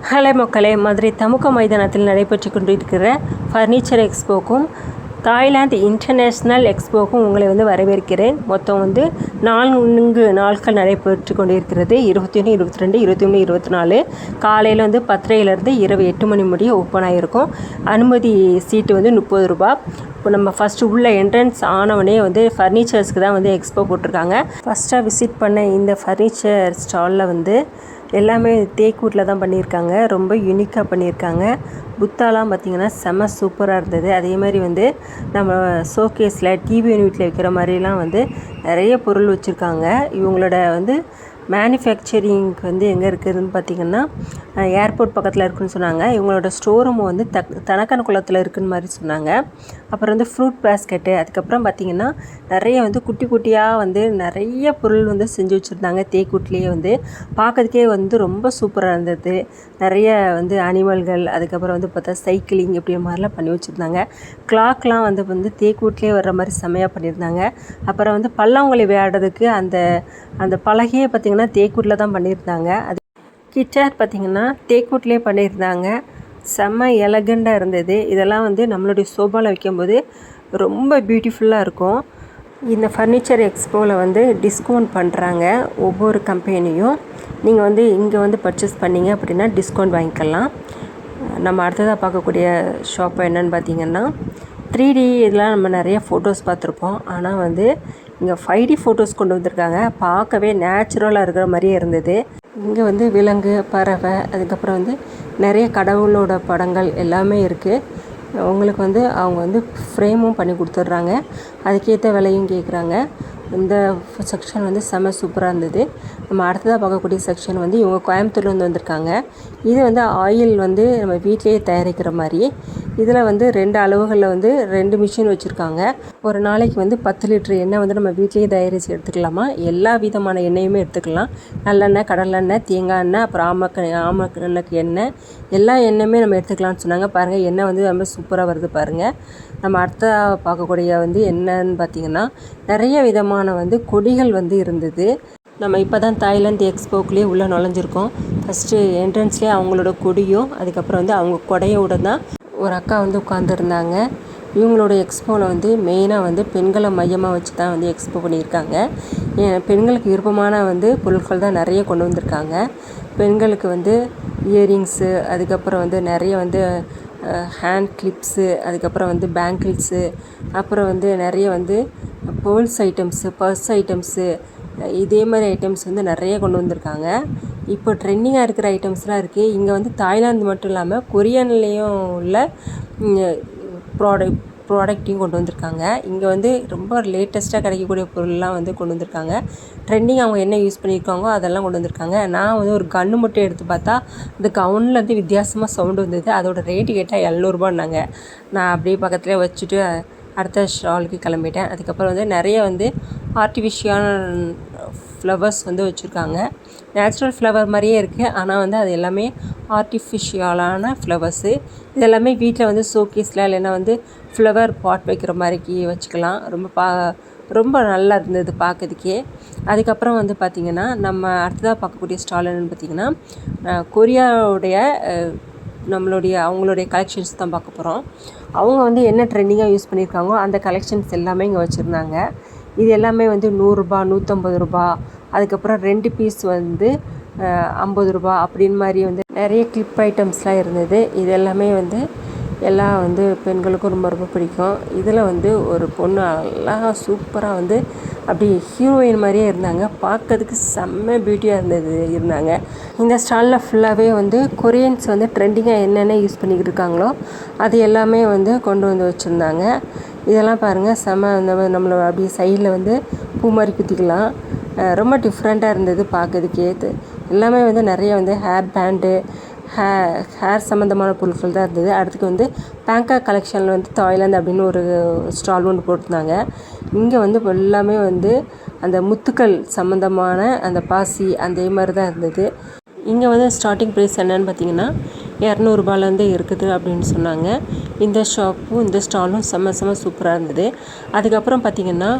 Hello மக்களே, மதுரை தமுக மைதானத்தில் நடைபெற்று கொண்டிருக்கிற ஃபர்னிச்சர் எக்ஸ்போக்கும் தாய்லாந்து இன்டர்நேஷ்னல் எக்ஸ்போக்கும் உங்களை வரவேற்கிறேன். மொத்தம் 4 நாட்கள் நடைபெற்று கொண்டிருக்கிறது. 21, 22, 23, 24 காலையில் 10:30 இரவு 8 மணி முடிய ஓப்பன் ஆகிருக்கும். அனுமதி சீட்டு 30 ரூபா. இப்போ நம்ம ஃபஸ்ட்டு உள்ள என்ட்ரன்ஸ் ஆனவனே ஃபர்னிச்சர்ஸ்க்கு தான் எக்ஸ்போ போட்டிருக்காங்க. ஃபஸ்ட்டாக விசிட் பண்ண இந்த ஃபர்னிச்சர் ஸ்டாலில் எல்லாமே தேக்வுட்டில் தான் பண்ணியிருக்காங்க. ரொம்ப யூனிக்காக பண்ணியிருக்காங்க. புத்தாலாம் பார்த்திங்கன்னா செம்ம சூப்பராக இருந்தது. அதே மாதிரி நம்ம ஷோகேஸில் டிவி யூனிட்டில் வைக்கிற மாதிரிலாம் நிறைய பொருள் வச்சுருக்காங்க. இவங்களோட மேனுஃபேக்சரிங் எங்கே இருக்குதுன்னு பார்த்திங்கன்னா ஏர்போர்ட் பக்கத்தில் இருக்குதுன்னு சொன்னாங்க. இவங்களோட ஸ்டோர் ரூம் தனக்கன்குளத்தில் இருக்குன்னு மாதிரி சொன்னாங்க. அப்புறம் ஃப்ரூட் பேஸ்கெட்டு, அதுக்கப்புறம் பார்த்திங்கன்னா நிறைய குட்டி குட்டியாக நிறைய பொருள் செஞ்சு வச்சுருந்தாங்க. தேக்கூட்லேயே பார்க்கறதுக்கே ரொம்ப சூப்பராக இருந்தது. நிறைய அனிமல்கள், அதுக்கப்புறம் பார்த்தா சைக்கிளிங் இப்படி மாதிரிலாம் பண்ணி வச்சுருந்தாங்க. கிளாக்லாம் தேக்கூட்லேயே வர்ற மாதிரி செம்மையாக பண்ணியிருந்தாங்க. அப்புறம் பல்லாங்குழி விளையாடுறதுக்கு அந்த பலகையே பார்த்திங்கன்னா தேக்கூட்டில் தான் பண்ணியிருந்தாங்க. அது கிச்சர் பார்த்திங்கன்னா தேக்கூட்லேயே பண்ணியிருந்தாங்க. செம்ம எலகண்டாக இருந்தது. இதெல்லாம் நம்மளுடைய சோபாவில் வைக்கும்போது ரொம்ப பியூட்டிஃபுல்லாக இருக்கும். இந்த ஃபர்னிச்சர் எக்ஸ்போவில் டிஸ்கவுண்ட் பண்ணுறாங்க. ஒவ்வொரு கம்பெனியும் நீங்கள் இங்கே பர்ச்சேஸ் பண்ணிங்க அப்படின்னா டிஸ்கவுண்ட் வாங்கிக்கலாம். நம்ம அடுத்ததாக பார்க்கக்கூடிய ஷாப் என்னென்னு பார்த்திங்கன்னா 3D இதெல்லாம் நம்ம நிறைய ஃபோட்டோஸ் பார்த்துருப்போம். ஆனால் இங்கே 5D ஃபோட்டோஸ் கொண்டு வந்திருக்காங்க. பார்க்கவே நேச்சுரலாக இருக்கிற மாதிரியே இருந்தது. இங்கே விலங்கு, பறவை, அதுக்கப்புறம் நிறைய கடவுளோட படங்கள் எல்லாமே இருக்குது. உங்களுக்கு அவங்க ஃப்ரேமும் பண்ணி கொடுத்துட்றாங்க. அதுக்கேற்ற விலையும் கேட்குறாங்க. இந்த செக்ஷன் செம்ம சூப்பராக இருந்தது. நம்ம அடுத்ததாக பார்க்கக்கூடிய செக்ஷன் இவங்க கோயம்புத்தூர்லேருந்து வந்திருக்காங்க. இது ஆயில் நம்ம வீட்டிலேயே தயாரிக்கிற மாதிரி. இதில் 2 அளவுகளில் 2 மிஷின் வச்சுருக்காங்க. ஒரு நாளைக்கு 10 லிட்டர் எண்ணெய் நம்ம வீட்டிலேயே தயாரித்து எடுத்துக்கலாமா. எல்லா விதமான எண்ணெயுமே எடுத்துக்கலாம். நல்லெண்ணெய், கடலெண்ணெய், தேங்காய் எண்ணெய், அப்புறம் ஆமக்கண்ணுக்கு எண்ணெய், எல்லா எண்ணெயுமே நம்ம எடுத்துக்கலாம்னு சொன்னாங்க. பாருங்கள், எண்ணெய் ரொம்ப சூப்பராக வருது பாருங்கள். நம்ம அடுத்த பார்க்கக்கூடிய என்னன்னு பார்த்திங்கன்னா நிறைய விதமான கொடிகள் இருந்தது. நம்ம இப்போ தான் தாய்லாந்து எக்ஸ்போக்குள்ளேயே உள்ளே நுழைஞ்சிருக்கோம். ஃபஸ்ட்டு என்ட்ரன்ஸ்லேயே அவங்களோட கொடியும், அதுக்கப்புறம் அவங்க கொடையோடு தான் ஒரு அக்கா உட்காந்துருந்தாங்க. இவங்களோட எக்ஸ்போவில் மெயினாக பெண்களை மையமாக வச்சு தான் எக்ஸ்போ பண்ணியிருக்காங்க. பெண்களுக்கு விருப்பமான பொருட்கள் தான் நிறைய கொண்டு வந்திருக்காங்க. பெண்களுக்கு இயரிங்ஸு, அதுக்கப்புறம் நிறைய ஹேண்ட் கிளிப்ஸு, அதுக்கப்புறம் பேங்கிள்ஸு, அப்புறம் நிறைய பேர்ல்ஸ் ஐட்டம்ஸு, பர்ஸ் ஐட்டம்ஸு, இதே மாதிரி ஐட்டம்ஸ் நிறைய கொண்டு வந்திருக்காங்க. இப்போ ட்ரெண்டிங்காக இருக்கிற ஐட்டம்ஸ்லாம் இருக்குது. இங்கே தாய்லாந்து மட்டும் இல்லாமல் கொரியன்லேயும் உள்ள ப்ராடக்ட்டையும் கொண்டு வந்திருக்காங்க. இங்கே ரொம்ப லேட்டஸ்ட்டாக கிடைக்கக்கூடிய பொருள்லாம் கொண்டு வந்திருக்காங்க. ட்ரெண்டிங் அவங்க என்ன யூஸ் பண்ணியிருக்காங்களோ அதெல்லாம் கொண்டு வந்திருக்காங்க. நான் ஒரு கன்று மட்டும் எடுத்து பார்த்தா அந்த கவுனில் வித்தியாசமாக சவுண்டு வந்தது. அதோட ரேட்டு கேட்டால் 700ரூபான்னாங்க. நான் அப்படியே பக்கத்துலேயே வச்சுட்டு அடுத்த ஸ்டாலுக்கு கிளம்பிட்டேன். அதுக்கப்புறம் நிறைய ஆர்டிஃபிஷியல் ஃப்ளவர்ஸ் வச்சுருக்காங்க. நேச்சுரல் ஃப்ளவர் மாதிரியே இருக்குது. ஆனால் அது எல்லாமே ஆர்டிஃபிஷியலான ஃப்ளவர்ஸு. இதெல்லாமே வீட்டில் ஷோகேஸில் இல்லைன்னா ஃப்ளவர் பாட் வைக்கிற மாதிரிக்கு வச்சுக்கலாம். ரொம்ப நல்லா இருந்தது பார்க்கறதுக்கே. அதுக்கப்புறம் பார்த்திங்கன்னா நம்ம அடுத்ததாக பார்க்கக்கூடிய ஸ்டால் என்னென்னு பார்த்திங்கன்னா கொரியாவுடைய அவங்களுடைய கலெக்ஷன்ஸ் தான் பார்க்க போகிறோம். அவங்க என்ன ட்ரெண்டிங்காக யூஸ் பண்ணியிருக்காங்களோ அந்த கலெக்ஷன்ஸ் எல்லாமே இங்கே வச்சுருந்தாங்க. இது எல்லாமே 100 ரூபா, 150 ரூபா, அதுக்கப்புறம் 2 பீஸ் 50 ரூபா அப்படின்னு மாதிரி நிறைய கிளிப் ஐட்டம்ஸ்லாம் இருந்தது. இது எல்லாமே எல்லாம் பெண்களுக்கும் ரொம்ப ரொம்ப பிடிக்கும். இதில் ஒரு பொண்ணு அழகாக சூப்பராக அப்படி ஹீரோயின் மாதிரியே இருந்தாங்க. பார்க்கறதுக்கு செம்ம பியூட்டியாக இருந்தாங்க. இந்த ஸ்டாலில் ஃபுல்லாகவே கொரியன்ஸ் ட்ரெண்டிங்காக என்னென்ன யூஸ் பண்ணிக்கிட்டு இருக்காங்களோ அது எல்லாமே கொண்டு வச்சுருந்தாங்க. இதெல்லாம் பாருங்கள், செம்ம நம்மளை அப்படியே சைடில் பூ மாதிரி குத்திக்கலாம். ரொம்ப டிஃப்ரெண்ட்டாக இருந்தது பார்க்கறதுக்கே. எல்லாமே நிறைய ஹேர் பேண்டு, ஹேர் சம்மந்தமான பொருட்கள் தான் இருந்தது. அடுத்துக்கு பேங்காக் கலெக்ஷனில் தாய்லாந்து அப்படின்னு ஒரு ஸ்டால் ஒன்று போட்டிருந்தாங்க. இங்கே எல்லாமே அந்த முத்துக்கள் சம்மந்தமான அந்த பாசி அதே மாதிரி தான் இருந்தது. இங்கே ஸ்டார்டிங் ப்ரைஸ் என்னென்னு பார்த்திங்கன்னா 200 ரூபாயிலேருந்து இருக்குது அப்படின்னு சொன்னாங்க. இந்த ஷாப்பும் இந்த ஸ்டாலும் செம்ம சூப்பராக இருந்தது. அதுக்கப்புறம் பார்த்திங்கன்னா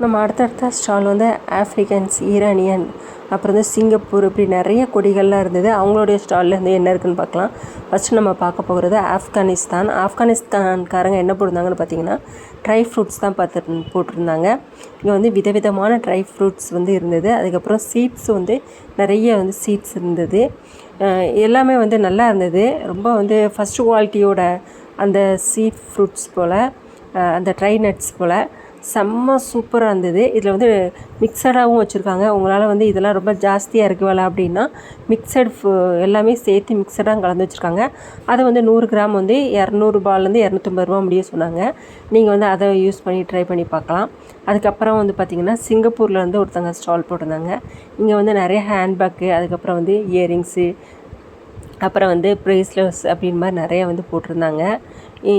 நம்ம அடுத்தடுத்த ஸ்டால் வந்து ஆஃப்ரிக்கன்ஸ், ஈரானியன், அப்புறம் வந்து சிங்கப்பூர், இப்படி நிறைய கொடிகள்லாம் இருந்தது. அவங்களுடைய ஸ்டாலில் வந்து என்ன இருக்குதுன்னு பார்க்கலாம். ஃபஸ்ட்டு நம்ம பார்க்க போகிறது ஆப்கானிஸ்தான்காரங்க என்ன போட்டிருந்தாங்கன்னு பார்த்தீங்கன்னா ட்ரை ஃப்ரூட்ஸ் தான் போட்டிருந்தாங்க. இங்கே வந்து விதவிதமான ட்ரை ஃப்ரூட்ஸ் வந்து இருந்தது. அதுக்கப்புறம் சீட்ஸ் வந்து நிறைய வந்து சீட்ஸ் இருந்தது. எல்லாமே வந்து நல்லா இருந்தது. ரொம்ப வந்து ஃபஸ்ட்டு குவாலிட்டியோட அந்த சீட் ஃப்ரூட்ஸ் போல், அந்த ட்ரை நட்ஸ் போல் செம்ம சூப்பராக இருந்தது. இதில் வந்து மிக்சடாகவும் வச்சுருக்காங்க. உங்களால் வந்து இதெல்லாம் ரொம்ப ஜாஸ்தியாக இருக்குவல அப்படின்னா எல்லாமே சேர்த்து மிக்சடாக கலந்து வச்சுருக்காங்க. அதை வந்து 100 கிராம் வந்து ரூ. 200 250 முடிய சொன்னாங்க. நீங்கள் வந்து அதை யூஸ் பண்ணி ட்ரை பண்ணி பார்க்கலாம். அதுக்கப்புறம் வந்து பார்த்திங்கன்னா சிங்கப்பூரில் வந்து ஒருத்தங்க ஸ்டால் போட்டிருந்தாங்க. இங்கே வந்து நிறைய ஹேண்ட்பேக்கு, அதுக்கப்புறம் வந்து இயரிங்ஸு, அப்புறம் வந்து ப்ரேஸ்லெட்ஸ் அப்படின் மாதிரி நிறையா வந்து போட்டிருந்தாங்க.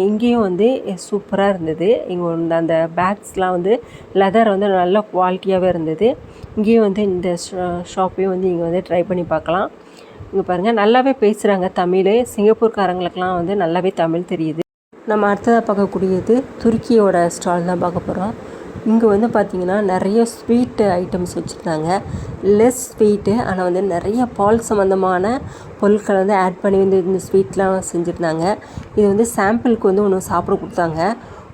இங்கேயும் வந்து சூப்பராக இருந்தது. இங்கே அந்த பேக்ஸ்லாம் வந்து லெதர் வந்து நல்ல குவாலிட்டியாகவே இருந்தது. இங்கேயும் வந்து இந்த ஷாப்பையும் வந்து இங்கே வந்து ட்ரை பண்ணி பார்க்கலாம். இங்கே பாருங்கள், நல்லாவே பேசுகிறாங்க தமிழ். சிங்கப்பூர்காரங்களுக்கெலாம் வந்து நல்லாவே தமிழ் தெரியுது. நம்ம அடுத்ததாக பார்க்கக்கூடியது துருக்கியோட ஸ்டால் தான் பார்க்க போகிறோம். இங்கே வந்து பார்த்திங்கன்னா நிறைய ஸ்வீட்டு ஐட்டம்ஸ் வச்சுருந்தாங்க. லெஸ் ஸ்வீட்டு, ஆனால் வந்து நிறைய பால் சம்மந்தமான பொருட்களை வந்து ஆட் பண்ணி வந்து இந்த ஸ்வீட்லாம் செஞ்சுருந்தாங்க. இது வந்து சாம்பிளுக்கு வந்து ஒன்று சாப்பிட கொடுத்தாங்க.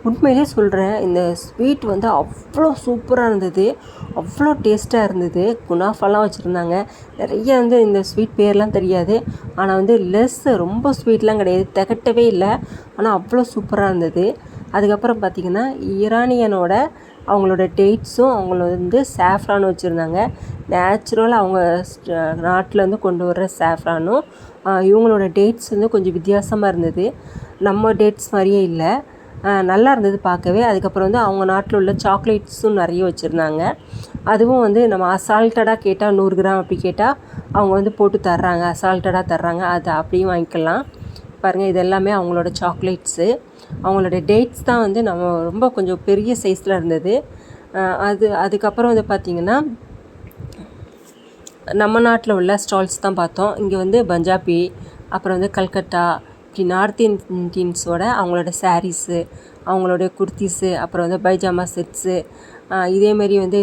உண்மையிலே சொல்கிறேன், இந்த ஸ்வீட் வந்து அவ்வளோ சூப்பராக இருந்தது, அவ்வளோ டேஸ்ட்டாக இருந்தது. குனாஃபாலாம் வச்சுருந்தாங்க. நிறைய வந்து இந்த ஸ்வீட் பேர்லாம் தெரியாது, ஆனால் வந்து ரொம்ப ஸ்வீட்லாம் கிடையாது, திகட்டவே இல்லை, ஆனால் அவ்வளோ சூப்பராக இருந்தது. அதுக்கப்புறம் பார்த்திங்கன்னா ஈரானியனோட அவங்களோட டேட்ஸும் அவங்கள வந்து சாஃப்ரானும் வச்சுருந்தாங்க. நேச்சுரலாக அவங்க நாட்டில் வந்து கொண்டு வர்ற சாஃப்ரானும் இவங்களோட டேட்ஸ் வந்து கொஞ்சம் வித்தியாசமாக இருந்தது. நம்ம டேட்ஸ் மாதிரியே இல்லை, நல்லா இருந்தது பார்க்கவே. அதுக்கப்புறம் வந்து அவங்க நாட்டில் உள்ள சாக்லேட்ஸும் நிறைய வச்சுருந்தாங்க. அதுவும் வந்து நம்ம அசால்ட்டடாக கேட்டால் 100 கிராம் அப்படி கேட்டால் அவங்க வந்து போட்டு தர்றாங்க, அசால்ட்டடாக தர்றாங்க. அது அப்படியும் வாங்கிக்கலாம். பாருங்கள், இது எல்லாமே அவங்களோட சாக்லேட்ஸு. அவங்களோட டேட்ஸ் தான் வந்து நம்ம ரொம்ப கொஞ்சம் பெரிய சைஸில் இருந்தது. அதுக்கப்புறம் வந்து பார்த்திங்கன்னா நம்ம நாட்டில் உள்ள ஸ்டால்ஸ் தான் பார்த்தோம். இங்கே வந்து பஞ்சாபி, அப்புறம் வந்து கல்கட்டா, இப்படி நார்த் இந்தியன்ஸோட அவங்களோட சாரீஸு, அவங்களோட குர்த்திஸு, அப்புறம் வந்து பைஜாமா செட்ஸு, இதேமாரி வந்து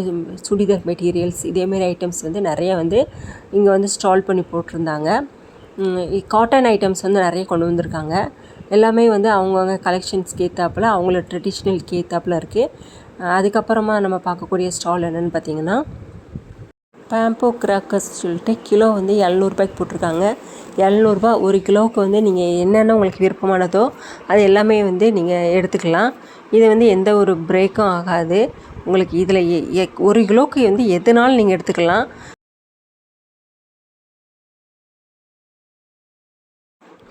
சுடிதார் மெட்டீரியல்ஸ், இதேமாரி ஐட்டம்ஸ் வந்து நிறைய வந்து இங்கே வந்து ஸ்டால் பண்ணி போட்டிருந்தாங்க. காட்டன் ஐட்டம்ஸ் வந்து நிறைய கொண்டு வந்திருக்காங்க. எல்லாமே வந்து அவங்கவுங்க கலெக்ஷன்ஸ்க்கு ஏற்றாப்புல, அவங்களோட ட்ரெடிஷ்னலுக்கு ஏற்றாப்புல இருக்குது. அதுக்கப்புறமா நம்ம பார்க்கக்கூடிய ஸ்டால் என்னென்னு பார்த்திங்கன்னா பேம்போ கிராக்கர்ஸ் சொல்லிட்டு கிலோ வந்து 700 ரூபாய்க்கு போட்டிருக்காங்க. 700 ரூபா. 1 கிலோவுக்கு வந்து நீங்கள் என்னென்ன உங்களுக்கு விருப்பமானதோ அது எல்லாமே வந்து நீங்கள் எடுத்துக்கலாம். இது வந்து எந்த ஒரு பிரேக்கும் ஆகாது உங்களுக்கு. இதில் 1 கிலோவுக்கு வந்து எதுனாலும் நீங்கள் எடுத்துக்கலாம்.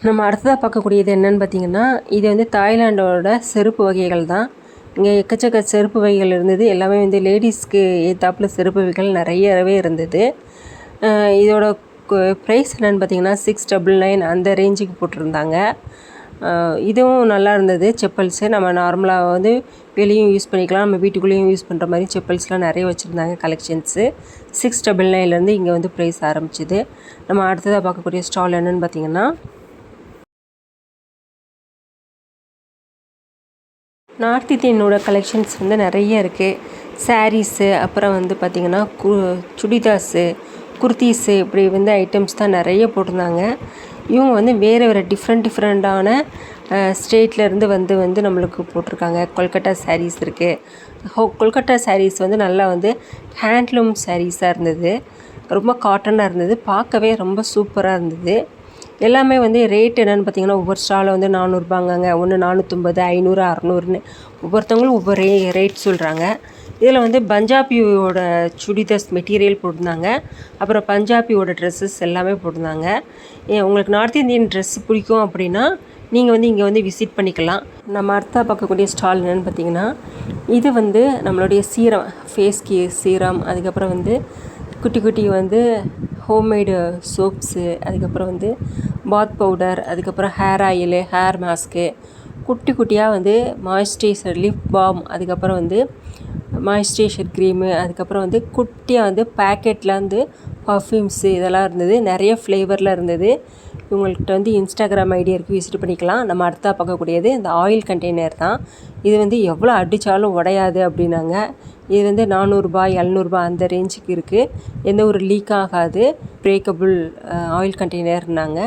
நம்ம அடுத்ததாக பார்க்கக்கூடியது என்னென்னு பார்த்திங்கன்னா, இது வந்து தாய்லாண்டோட செருப்பு வகைகள் தான். இங்கே எக்கச்சக்க செருப்பு வகைகள் இருந்தது. எல்லாமே வந்து லேடிஸ்க்கு ஏற்றாப்புல செருப்பு வகைகள் நிறையவே இருந்தது. இதோட ப்ரைஸ் என்னென்னு பார்த்திங்கன்னா 699 அந்த ரேஞ்சுக்கு போட்டிருந்தாங்க. இதுவும் நல்லா இருந்தது. செப்பல்ஸு நம்ம நார்மலாக வந்து வெளியும் யூஸ் பண்ணிக்கலாம், நம்ம வீட்டுக்குள்ளேயும் யூஸ் பண்ணுற மாதிரி செப்பல்ஸ்லாம் நிறைய வச்சுருந்தாங்க கலெக்ஷன்ஸு. 699 இங்கே வந்து ப்ரைஸ் ஆரம்பிச்சிது. நம்ம அடுத்ததாக பார்க்கக்கூடிய ஸ்டால் என்னென்னு பார்த்திங்கன்னா நார்த் இந்தியனோட கலெக்ஷன்ஸ் வந்து நிறைய இருக்குது. சாரீஸு, அப்புறம் வந்து பார்த்திங்கன்னா சுடிதார்ஸு, குர்த்தீஸு, இப்படி வந்து ஐட்டம்ஸ் தான் நிறைய போட்டிருந்தாங்க. இவங்க வந்து வேறு டிஃப்ரெண்ட்டான ஸ்டேட்லேருந்து வந்து நம்மளுக்கு போட்டிருக்காங்க. கொல்கட்டா சாரீஸ் இருக்குது. கொல்கட்டா சாரீஸ் வந்து நல்லா வந்து ஹேண்ட்லூம் சாரீஸாக இருந்தது. ரொம்ப காட்டனாக இருந்தது, பார்க்கவே ரொம்ப சூப்பராக இருந்தது. எல்லாமே வந்து ரேட் என்னென்னு பார்த்திங்கன்னா ஒவ்வொரு ஸ்டாலில் வந்து 400 ரூபாங்க, ஒன்று 450, 500, 600ன்னு ஒவ்வொருத்தவங்களும் ஒவ்வொரு ரேட் சொல்கிறாங்க. இதில் வந்து பஞ்சாபியோட சுடிதார்ஸ் மெட்டீரியல் போட்டிருந்தாங்க, அப்புறம் பஞ்சாபியோட ட்ரெஸ்ஸஸ் எல்லாமே போட்டிருந்தாங்க. உங்களுக்கு நார்த் இந்தியன் ட்ரெஸ் பிடிக்கும் அப்படின்னா நீங்கள் வந்து இங்கே வந்து விசிட் பண்ணிக்கலாம். நம்ம அடுத்தா பார்க்கக்கூடிய ஸ்டால் என்னென்னு பார்த்திங்கன்னா இது வந்து நம்மளுடைய சீரம், ஃபேஸ்க்கு சீரம், அதுக்கப்புறம் வந்து குட்டி குட்டி வந்து ஹோம்மேடு சோப்ஸு, அதுக்கப்புறம் வந்து பாத் பவுடர், அதுக்கப்புறம் ஹேர் ஆயிலு, ஹேர் மாஸ்க்கு, குட்டி குட்டியாக வந்து மாய்ஸ்சரைசர், லிப் பாம், அதுக்கப்புறம் வந்து மாய்ஸ்சரைசர் க்ரீமு, அதுக்கப்புறம் வந்து குட்டியாக வந்து பேக்கெட்டில் வந்து பர்ஃப்யூம்ஸு இதெல்லாம் இருந்தது. நிறைய ஃப்ளேவரில் இருந்தது. இவங்கள்கிட்ட வந்து இன்ஸ்டாகிராம் ஐடி இருக்குது, விசிட் பண்ணிக்கலாம். நம்ம அடுத்தா பார்க்கக்கூடியது இந்த ஆயில் கண்டெய்னர் தான். இது வந்து எவ்வளோ அடித்தாலும் உடையாது அப்படின்னாங்க. இது வந்து 400 700 அந்த ரேஞ்சுக்கு இருக்குது. எந்த ஒரு லீக் ஆகாது, பிரேக்கபிள் ஆயில் கண்டெய்னர்னாங்க.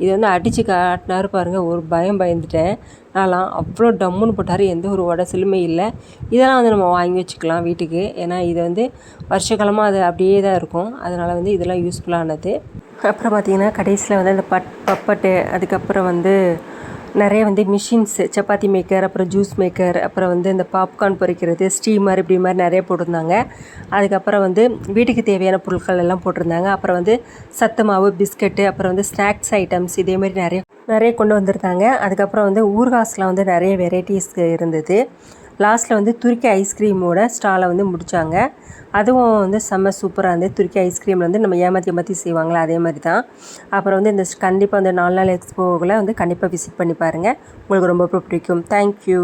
இது வந்து அடித்து காட்டினாரு பாருங்கள், ஒரு பயந்துட்டேன் நான்லாம். அவ்வளோ டம்முன்னு போட்டார், எந்த ஒரு உடசலுமே இல்லை. இதெல்லாம் வந்து நம்ம வாங்கி வச்சுக்கலாம் வீட்டுக்கு. ஏன்னா இது வந்து வருஷக்காலமாக அது அப்படியே தான் இருக்கும். அதனால் வந்து இதெல்லாம் யூஸ்ஃபுல்லானது. அப்புறம் பார்த்திங்கன்னா கடைசியில் வந்து அந்த பப்பட்டு, அதுக்கப்புறம் வந்து நிறைய வந்து மிஷின்ஸு, சப்பாத்தி மேக்கர், அப்புறம் ஜூஸ் மேக்கர், அப்புறம் வந்து இந்த பாப்கார்ன் பொரிக்கிறது, ஸ்டீமர், இப்படி மாதிரி நிறைய போட்டிருந்தாங்க. அதுக்கப்புறம் வந்து வீட்டுக்கு தேவையான பொருட்கள் எல்லாம் போட்டிருந்தாங்க. அப்புறம் வந்து சத்து மாவு, பிஸ்கட்டு, அப்புறம் வந்து ஸ்நாக்ஸ் ஐட்டம்ஸ், இதேமாதிரி நிறைய கொண்டு வந்திருந்தாங்க. அதுக்கப்புறம் வந்து ஊறுகாஸில் வந்து நிறைய வெரைட்டிஸ் இருந்தது. லாஸ்ட்டில் வந்து துருக்கி ஐஸ்கிரீமோட ஸ்டாலை வந்து முடித்தாங்க. அதுவும் வந்து செம்ம சூப்பராக இருந்தது. துருக்கி ஐஸ்கிரீமில் வந்து நம்ம ஏமாற்றி செய்வாங்களா, அதே மாதிரி தான். அப்புறம் வந்து இந்த கண்டிப்பாக வந்து 4 நாள் எக்ஸ்போவில் வந்து கண்டிப்பாக விசிட் பண்ணி பாருங்கள், உங்களுக்கு ரொம்ப பிடிக்கும். தேங்க்யூ.